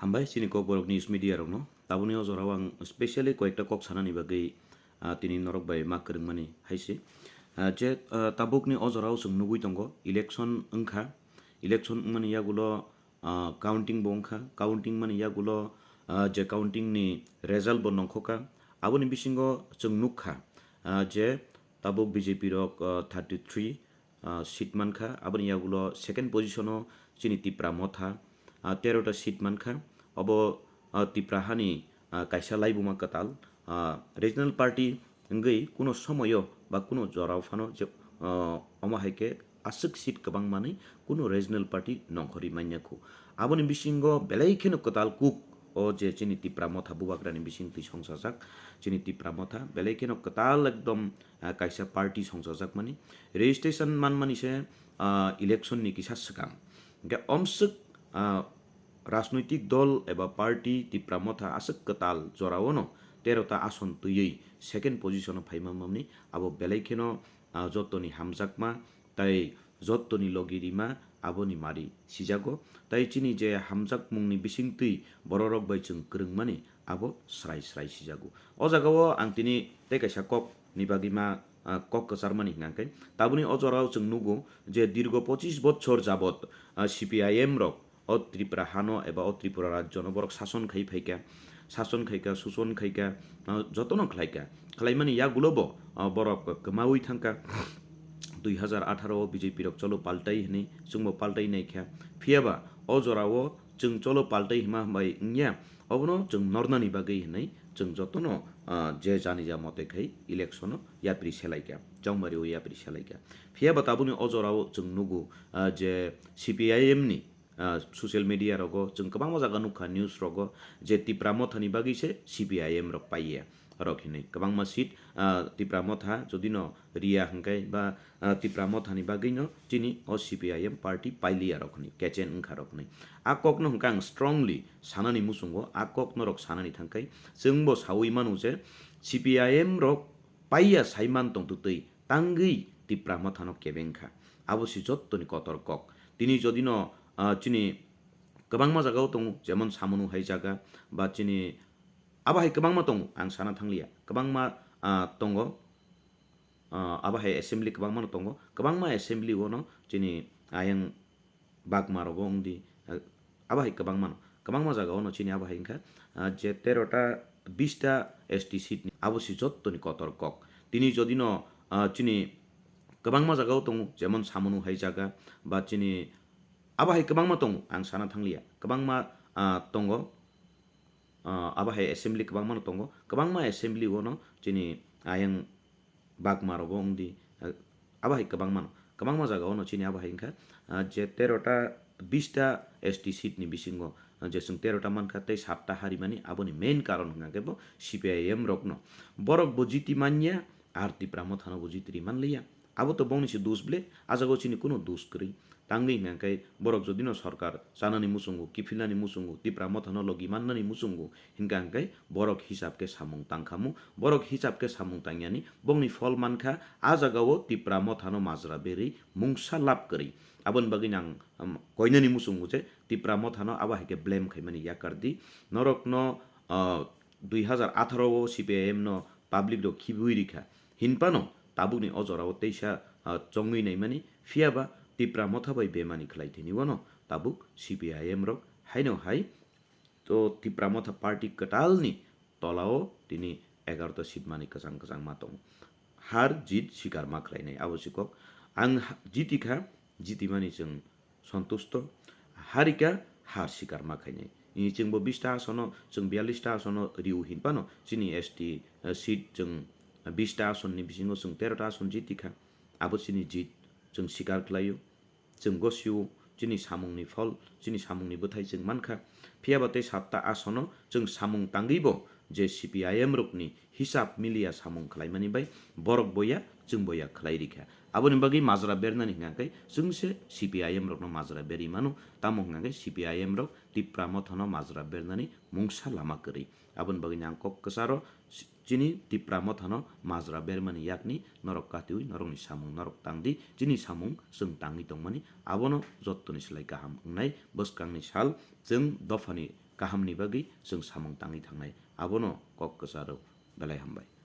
Hambai sini kok borok news media rok no tabuni o jorao ang specially kojekta kok sanani bagai tini norok bai mak kereng mani haisi je tabuk ni o jorao sung nugui tongo election mani yagulo counting bongkha counting mani yagulo je counting ni result bo nongkhoka aboni bisingo sung nukha je tabuk BJP rok 33 seat mankha aboni yagulo second position o chini tipra motha 13টা seat মানখা অব তিপ্রাহানি কাইসা লাইবুমা কাতাল regional party ngei kuno samoyo ba kuno jorao phano je omahaike asuk seat kabang mani kuno regional party nongkhori manyakhu aboni bisingo belai kheno katal kuk o je chini tipra motha bubakrani bising tui songsajak chini tipra motha belai kheno katal ekdom kaisa party songsajak mani registration man mani se election ni kisa sakang ge omsuk রাজনৈতিক দল এবা party Tipra Motha আসক কতাল জরাওনো 13টা আসন তুইই second position ফাইমামনি আবো বেলাইখেনো যতনি হামজাকমা তাই যতনি লগিরিমা আবনি মারি সিজাগো তাই চিনি যে হামজাক মুংনি বিসিং তুই বড়রক বাইচুং করংমানি আবো স্রাই স্রাই সিজাগো ও জাগাও আং তিনি তেকাইসা কক নিবাগিমা কক কসারমানি হিনাঙ্কাই তাবুনি অজরাও जों নুগো যে দীর্ঘ 25 বছর যাবত CPIM rock o Tripura hano eba o Tripura rajyo no borok শাসন খাইকা সুশন খাইকা যতন খাইকা খালাইমানি yagulobo borok kemaui thangka 2018 BJP rock চলো পাল্টাই হনি जोंबो পাল্টাই নাইখা ফিয়াবা o jorao जों চলো পাল্টাই হিমা হামবাই nya obno जों नर्नानि bagै हनै जों যতনো যে জানি যা মতে খাই ইলেকশন ইয়াপ্রি সেলাইকা জংমারি ও ইয়াপ্রি সেলাইকা ফিয়াবা তাবুনি o jorao जों নুগু যে CPIM ni sosial media rogo जों गोबां जागा नुखा निउस rogo जे tipra mothani bagi se CPIM rok paiya rok hinai गोबां ma seat tipra motha jodi no ria hangkai ba tipra mothani bagi no chini o CPIM party pailia rok ni kechen ungkha rok ni akok no hangkang strongly sanani musungo akok no rok sanani thangkai जों bo sawi manu je CPIM rok paiya saiman tong tutui tangui tipra mothano kebengkha abosi jottoni kotor kok tini jodi no chini गोबांमा जागाव दङ जेमन सामनु हाय जागा बा chini आबाहाय गोबांमा दङ आं साना थांलिया गोबांमा दङ आबाहाय assembly गोबांमा दङ गोबांमा एसेम्बली वनो chini आयं बागमा रगो अंदि आबाहाय गोबांमा जागावनो chini आबाहाय इंखा जे 13टा 20टा एसटी सीट आबोसि जत्तनि कतर कक तिनि जदिनो chini गोबांमा जागाव दङ जेमन सामनु हाय जागा बा chini आबाहाय गोबांमा दङ आं साना थांलिया गोबांमा दङ आबाहाय एसेम्बली गोबांमा दङ गोबांमा एसेम्बली वनो chini आयं बागमा रगो अंदि आबाहाय गोबांमा जागावनो chini आबाहाय इंखा जे 13टा 20टा एसटी सीट नि बिसिंगो जे जों 13टा मानखा तै 7टा हारिमानि आबोनि मेन कारण हंगाकेबो CPIM रकनो Barak बजिति Manya are Tipra मथानो बजिति मानलिया आबो तो बंगनिसि दोष ब्ले आजागो chini कुनो दोष करै tangi ngangkai borok jodino sarkar sanani musungu kifilani musungu tipra mothano logi mannani musungu hingangkai borok hisab ke samung tangkamu borok hisab ke samung tangyani bongni fol mankha ajagao tipra mothano majra beri mungsa lap kari abon bagi nang koinani musungu je tipra mothano abahike blame khaimani yakardi norokno 2018 CPIM no public do khibui rikha hinpano tabuni ojorao teisa chongui naimani fiaba tipra motha bai bemani khlaithini wono tabuk CPIM rok haino hai to tipra motha party katalni tolao tini 11ta seat mani kajang matong har jit sikar ma khlainai awosikok ang jiti mani जों सन्तुष्ट harika har sikar ma khainai ini जोंबो 20टा आसनो जों 42टा आसनो रिउ हिनपानो chini ST seat जों 20टा आसननि बिसिङाव जों 13टा आसन जितिखा आबो chini jit जों सिकार खालायो जों गसिउ chini samungni फल chini samungni बोथाय जों मानखा फियाबाते 7टा आसनो जों samung tangibo जे CPIM rokni हिसाब मिलिया samung खालायमानि बाय बरक बोया जों बोया खालायरिखा आबोनि बागै माजरा बेरनानि हिङाखै जोंसे CPIM rokno माजरा बेरि मानु तामो हिङाखै CPIM rok tipra mothano माजरा बेरनानि मुंसा लामा करै आबोनि बागै नांकक कसारो chini tipra mothano majra bermani yakni norok katiui norokni samung norok tangdi chini samung जों tangi tongmani abono jottoni slai kaham ngnai boskangni sal जों dofani gahamni bagui जों samung tangi thangnai abono kok kwcharo belai hambai।